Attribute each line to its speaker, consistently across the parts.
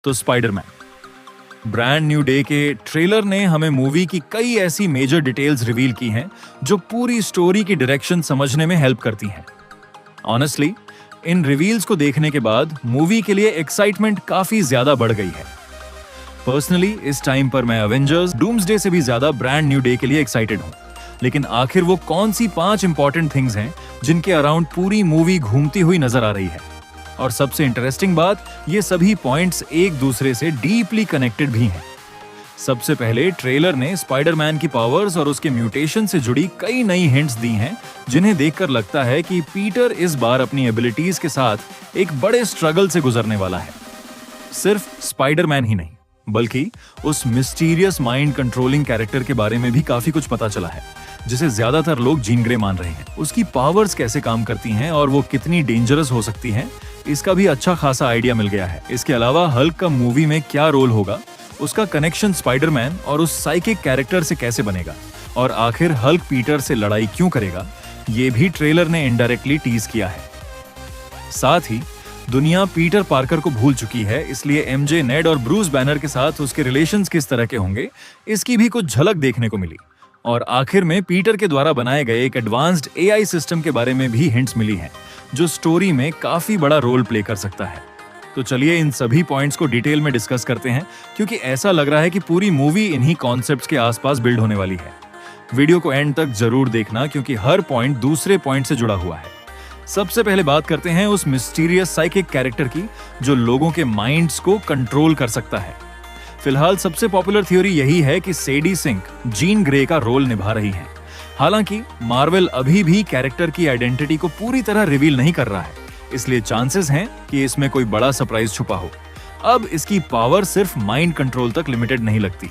Speaker 1: तो Spiderman. Brand new day के trailer ने हमें मूवी की कई ऐसी मेजर डिटेल्स रिवील की हैं जो पूरी स्टोरी की डायरेक्शन समझने में हेल्प करती हैं। ऑनेस्टली, इन रिवील्स को देखने के बाद मूवी के लिए एक्साइटमेंट काफी ज्यादा बढ़ गई है। पर्सनली इस टाइम पर मैं एवेंजर्स डूम्सडे से भी ज्यादा ब्रांड न्यू डे के लिए एक्साइटेड हूं। लेकिन आखिर वो कौन सी 5 इंपॉर्टेंट थिंग्स हैं जिनके अराउंड पूरी मूवी घूमती हुई नजर आ रही है? और सबसे इंटरेस्टिंग बात, ये सभी पॉइंट्स एक दूसरे से डीपली कनेक्टेड भी हैं। सबसे पहले ट्रेलर ने स्पाइडरमैन की पावर्स और उसके म्यूटेशन से जुड़ी कई नई हिंट्स दी हैं, जिन्हें देखकर लगता है कि पीटर इस बार अपनी एबिलिटीज के साथ एक बड़े स्ट्रगल से गुजरने वाला है। सिर्फ स्पाइडरमैन ही नहीं, बल्कि उस मिस्टीरियस माइंड कंट्रोलिंग कैरेक्टर के बारे में भी काफी कुछ पता चला है, जिसे ज्यादातर लोग जीन ग्रे मान रहे हैं। उसकी पावर्स कैसे काम करती हैं और वो कितनी डेंजरस हो सकती हैं, इसका भी अच्छा खासा आइडिया मिल गया है। इसके अलावा हल्क का मूवी में क्या रोल होगा, उसका कनेक्शन स्पाइडरमैन और उस साइकिक कैरेक्टर से कैसे बनेगा, और आखिर हल्क पीटर से लड़ाई क्यों करेगा, ये भी ट्रेलर ने इनडायरेक्टली टीज किया है। साथ ही दुनिया पीटर पार्कर को भूल चुकी है, इसलिए एमजे, नेड और ब्रूस बैनर के साथ उसके रिलेशंस किस तरह के होंगे, इसकी भी कुछ झलक देखने को मिली। और आखिर में पीटर के द्वारा बनाए गए एक एडवांस्ड एआई सिस्टम के बारे में भी हिंट्स मिली हैं, जो स्टोरी में काफी बड़ा रोल प्ले कर सकता है। तो चलिए इन सभी पॉइंट्स को डिटेल में डिस्कस करते हैं, क्योंकि ऐसा लग रहा है कि पूरी मूवी इन्हीं कॉन्सेप्ट्स के आसपास बिल्ड होने वाली है। वीडियो को एंड तक जरूर देखना, क्योंकि हर पॉइंट दूसरे पॉइंट से जुड़ा हुआ है। सबसे पहले बात करते हैं उस मिस्टीरियस साइकिक कैरेक्टर की, जो लोगों के माइंड्स को कंट्रोल कर सकता है। फिलहाल सबसे पॉपुलर थ्योरी यही है कि सैडी सिंक जीन ग्रे का रोल निभा रही हैं। हालांकि मार्वल अभी भी कैरेक्टर की आइडेंटिटी को पूरी तरह रिवील नहीं कर रहा है, इसलिए चांसेस हैं कि इसमें कोई बड़ा सरप्राइज छुपा हो। अब इसकी पावर सिर्फ माइंड कंट्रोल तक लिमिटेड नहीं लगती।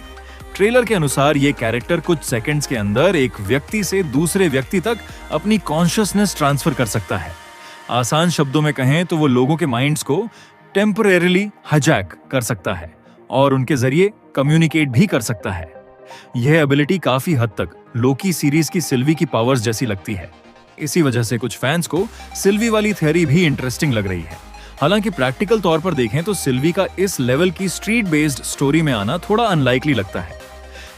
Speaker 1: ट्रेलर के अनुसार ये कैरेक्टर कुछ सेकंड्स के अंदर एक व्यक्ति से दूसरे व्यक्ति तक अपनी कॉन्शियसनेस ट्रांसफर कर सकता है। आसान शब्दों में कहें तो वो लोगों के माइंड्स को टेम्परेरीली हाईजैक कर सकता है और उनके जरिए कम्युनिकेट भी कर सकता है। यह एबिलिटी काफी हद तक लोकी सीरीज की सिल्वी की पावर्स जैसी लगती है। इसी वजह से कुछ फैंस को सिल्वी वाली थ्योरी भी इंटरेस्टिंग लग रही है। हालांकि प्रैक्टिकल तौर पर देखें तो सिल्वी का इस लेवल की स्ट्रीट बेस्ड स्टोरी में आना थोड़ा अनलाइकली लगता है।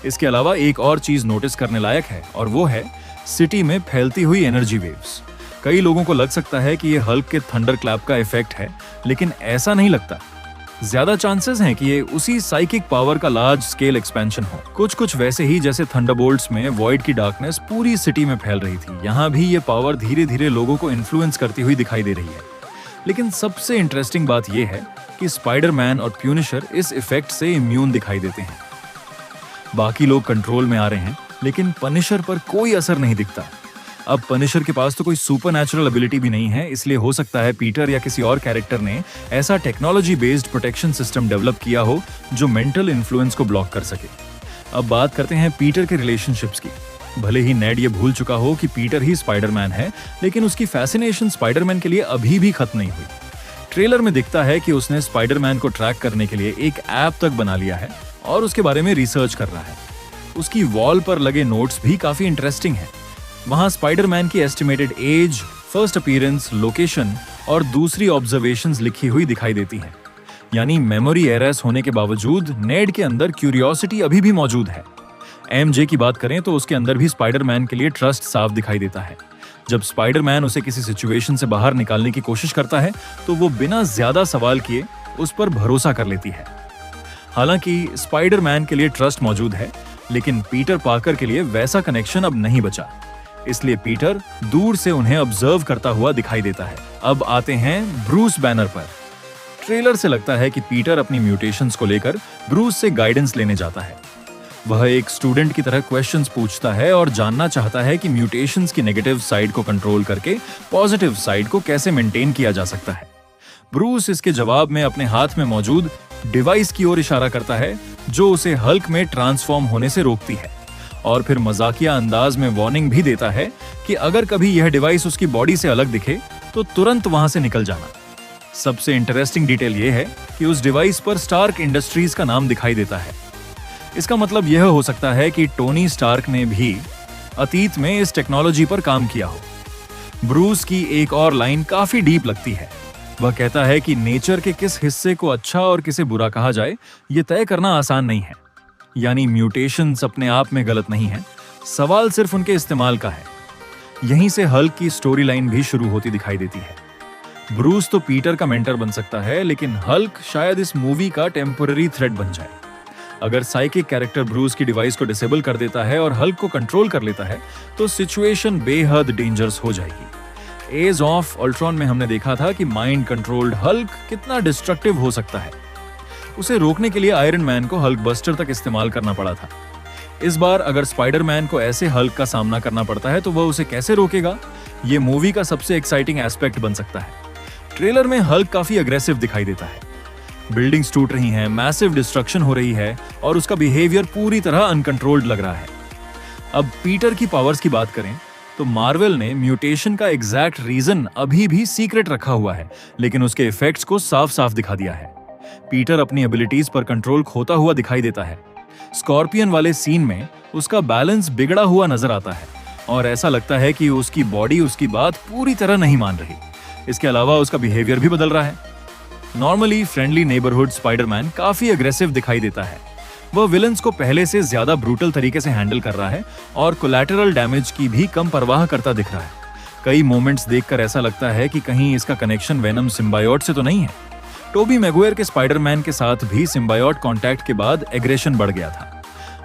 Speaker 1: इसके अलावा एक और चीज नोटिस करने लायक है, और वो है सिटी में फैलती हुई एनर्जी वेव्स। कई लोगों को लग सकता है कि यह हल्क के थंडर क्लैप का इफेक्ट है, लेकिन ऐसा नहीं लगता। ज्यादा चांसेस हैं कि ये उसी साइकिक पावर का लार्ज स्केल एक्सपेंशन हो, कुछ वैसे ही जैसे थंडरबोल्ट्स में वॉइड की डार्कनेस पूरी सिटी में फैल रही थी। यहाँ भी ये पावर धीरे धीरे लोगों को इन्फ्लुएंस करती हुई दिखाई दे रही है। लेकिन सबसे इंटरेस्टिंग बात यह है कि स्पाइडरमैन और प्यूनिशर इस इफेक्ट से इम्यून दिखाई देते हैं। बाकी लोग कंट्रोल में आ रहे हैं, लेकिन पनिशर पर कोई असर नहीं दिखता। अब पनिशर के पास तो कोई सुपरनैचुरल एबिलिटी भी नहीं है, इसलिए हो सकता है पीटर या किसी और कैरेक्टर ने ऐसा technology based protection system develop किया हो जो मेंटल इन्फ्लुएंस को ब्लॉक कर सके। अब बात करते हैं पीटर के रिलेशनशिप्स की। भले ही नेड ये भूल चुका हो कि पीटर ही स्पाइडरमैन है, लेकिन उसकी फैसिनेशन स्पाइडरमैन के लिए अभी भी खत्म नहीं हुई। ट्रेलर में दिखता है कि उसने स्पाइडरमैन को ट्रैक करने के लिए एक ऐप तक बना लिया है और उसके बारे में रिसर्च कर रहा है। उसकी वॉल पर लगे नोट्स भी काफी इंटरेस्टिंग हैं। वहां स्पाइडरमैन की estimated age, first appearance, location और दूसरी ऑब्जर्वेशंस लिखी हुई दिखाई देती हैं। यानी मेमोरी एरर्स होने के बावजूद नेड के अंदर क्यूरियोसिटी अभी भी मौजूद है। एमजे की बात करें तो उसके अंदर भी स्पाइडरमैन के लिए ट्रस्ट साफ दिखाई देता है। जब स्पाइडरमैन उसे किसी सिचुएशन से बाहर निकालने की कोशिश करता है तो वो बिना ज्यादा सवाल किए उस पर भरोसा कर लेती है। हालांकि स्पाइडरमैन के लिए ट्रस्ट मौजूद है, लेकिन पीटर पार्कर के लिए वैसा कनेक्शन अब नहीं बचा, इसलिए पीटर दूर से उन्हें ऑब्जर्व करता हुआ दिखाई देता है। अब आते हैं ब्रूस बैनर पर। ट्रेलर से लगता है कि पीटर अपनी म्यूटेशंस को लेकर ब्रूस से गाइडेंस लेने जाता है। वह एक स्टूडेंट की तरह क्वेश्चंस पूछता है और जानना चाहता है कि म्यूटेशंस की नेगेटिव साइड को कंट्रोल करके पॉजिटिव साइड को कैसे मेंटेन किया जा सकता है। ब्रूस इसके जवाब में अपने हाथ में मौजूद डिवाइस की ओर इशारा करता है, जो उसे हल्क में ट्रांसफॉर्म होने से रोकती है, और फिर मजाकिया अंदाज में वार्निंग भी देता है कि अगर कभी यह डिवाइस उसकी बॉडी से अलग दिखे तो तुरंत वहां से निकल जाना। सबसे इंटरेस्टिंग डिटेल यह है कि उस डिवाइस पर स्टार्क इंडस्ट्रीज का नाम दिखाई देता है। इसका मतलब यह हो सकता है कि टोनी स्टार्क ने भी अतीत में इस टेक्नोलॉजी पर काम किया हो। ब्रूस की एक और लाइन काफी डीप लगती है। वह कहता है कि नेचर के किस हिस्से को अच्छा और किसे बुरा कहा जाए, ये तय करना आसान नहीं है। यानी म्यूटेशंस अपने आप में गलत नहीं है, सवाल सिर्फ उनके इस्तेमाल का है। यहीं से हल्क की स्टोरी लाइन भी शुरू होती दिखाई देती है। ब्रूस तो पीटर का मेंटर बन सकता है, लेकिन हल्क शायद इस मूवी का टेम्पररी थ्रेट बन जाए। अगर साइकिक कैरेक्टर ब्रूस की डिवाइस को डिसेबल कर देता है और हल्क को कंट्रोल कर लेता है, तो सिचुएशन बेहद डेंजरस हो जाएगी। एज ऑफ अल्ट्रॉन में हमने देखा था कि माइंड कंट्रोल्ड हल्क कितना डिस्ट्रक्टिव हो सकता है। उसे रोकने के लिए आयरन मैन को हल्क बस्टर तक इस्तेमाल करना पड़ा था। इस बार अगर स्पाइडरमैन को ऐसे हल्क का सामना करना पड़ता है तो वह उसे कैसे रोकेगा, ये मूवी का सबसे एक्साइटिंग एस्पेक्ट बन सकता है। ट्रेलर में हल्क काफी अग्रेसिव दिखाई देता है। बिल्डिंग्स टूट रही हैं, मैसिव डिस्ट्रक्शन हो रही है और उसका बिहेवियर पूरी तरह अनकंट्रोल्ड लग रहा है। अब पीटर की पावर्स की बात करें तो मार्वल ने म्यूटेशन का एग्जैक्ट रीजन अभी भी सीक्रेट रखा हुआ है, लेकिन उसके इफेक्ट्स को साफ साफ दिखा दिया है। पीटर अपनी एबिलिटीज पर कंट्रोल खोता हुआ दिखाई देता है। स्कॉर्पियन वाले सीन में उसका बैलेंस बिगड़ा हुआ नजर आता है और ऐसा लगता है कि उसकी बॉडी उसकी बात पूरी तरह नहीं मान रही। इसके अलावा उसका बिहेवियर भी बदल रहा है। नॉर्मली फ्रेंडली नेबरहुड स्पाइडरमैन काफी अग्रेसिव दिखाई देता है। वह विलन्स को पहले से ज्यादा ब्रूटल तरीके से हैंडल कर रहा है और कोलैटरल डैमेज की भी कम परवाह करता दिख रहा है। कई मोमेंट्स देखकर ऐसा लगता है कि कहीं इसका कनेक्शन वेनम सिम्बायोट से तो नहीं है। टोबी मैगुएयर के स्पाइडरमैन के साथ भी सिम्बायोट कॉन्टैक्ट के बाद एग्रेशन बढ़ गया था।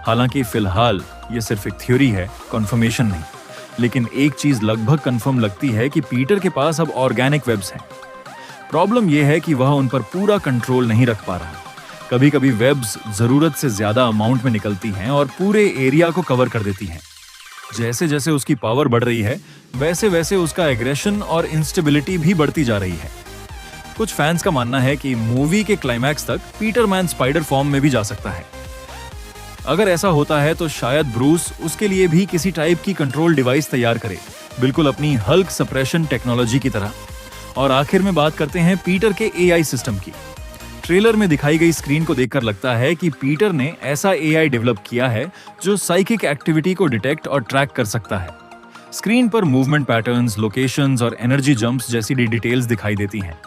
Speaker 1: हालांकि फिलहाल ये सिर्फ एक थ्योरी है, कंफर्मेशन नहीं। लेकिन एक चीज लगभग कंफर्म लगती है कि पीटर के पास अब ऑर्गेनिक वेब्स हैं। प्रॉब्लम यह है कि वह उन पर पूरा कंट्रोल नहीं रख पा रहा। कभी कभी वेब्स जरूरत से ज्यादा अमाउंट में निकलती हैं और पूरे एरिया को कवर कर देती हैं। जैसे जैसे उसकी पावर बढ़ रही है, वैसे वैसे उसका एग्रेशन और इंस्टेबिलिटी भी बढ़ती जा रही है। कुछ फैंस का मानना है कि मूवी के क्लाइमैक्स तक पीटर मैन स्पाइडर फॉर्म में भी जा सकता है। अगर ऐसा होता है तो शायद ब्रूस उसके लिए भी किसी टाइप की कंट्रोल डिवाइस तैयार करे, बिल्कुल अपनी हल्क सप्रेशन टेक्नोलॉजी की तरह। और आखिर में बात करते हैं पीटर के एआई सिस्टम की। ट्रेलर में दिखाई गई स्क्रीन को देखकर लगता है कि पीटर ने ऐसा एआई डेवलप किया है जो साइकिक एक्टिविटी को डिटेक्ट और ट्रैक कर सकता है। स्क्रीन पर मूवमेंट पैटर्न्स, लोकेशंस और एनर्जी जंप्स जैसी डिटेल्स दिखाई देती हैं।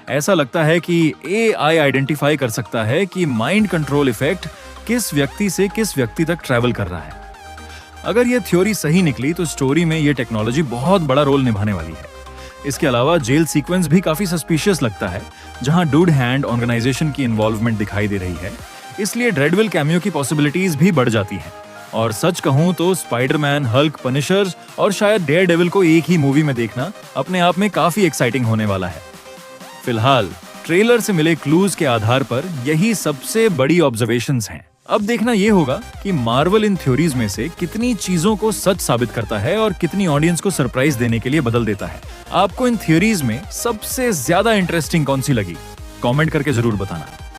Speaker 1: ऐसा लगता है कि एआई आइडेंटिफाई कर सकता है कि माइंड कंट्रोल इफेक्ट किस व्यक्ति से किस व्यक्ति तक ट्रैवल कर रहा है। अगर यह थ्योरी सही निकली तो स्टोरी में यह टेक्नोलॉजी बहुत बड़ा रोल निभाने वाली है। इसके अलावा जेल सीक्वेंस भी काफी सस्पिशियस लगता है, जहां डूड हैंड ऑर्गेनाइजेशन की इन्वॉल्वमेंट दिखाई दे रही है। इसलिए ड्रेडविल कैमियो की पॉसिबिलिटीज भी बढ़ जाती हैं। और सच कहूं तो स्पाइडरमैन, हल्क, पनिशर्स और शायद डेयरडेविल को एक ही मूवी में देखना अपने आप में काफी एक्साइटिंग होने वाला है। फिलहाल ट्रेलर से मिले क्लूज के आधार पर यही सबसे बड़ी ऑब्जर्वेशंस हैं। अब देखना यह होगा कि मार्वल इन थ्योरीज में से कितनी चीजों को सच साबित करता है और कितनी ऑडियंस को सरप्राइज देने के लिए बदल देता है। आपको इन थ्योरीज में सबसे ज्यादा इंटरेस्टिंग कौन सी लगी? कमेंट करके जरूर बताना।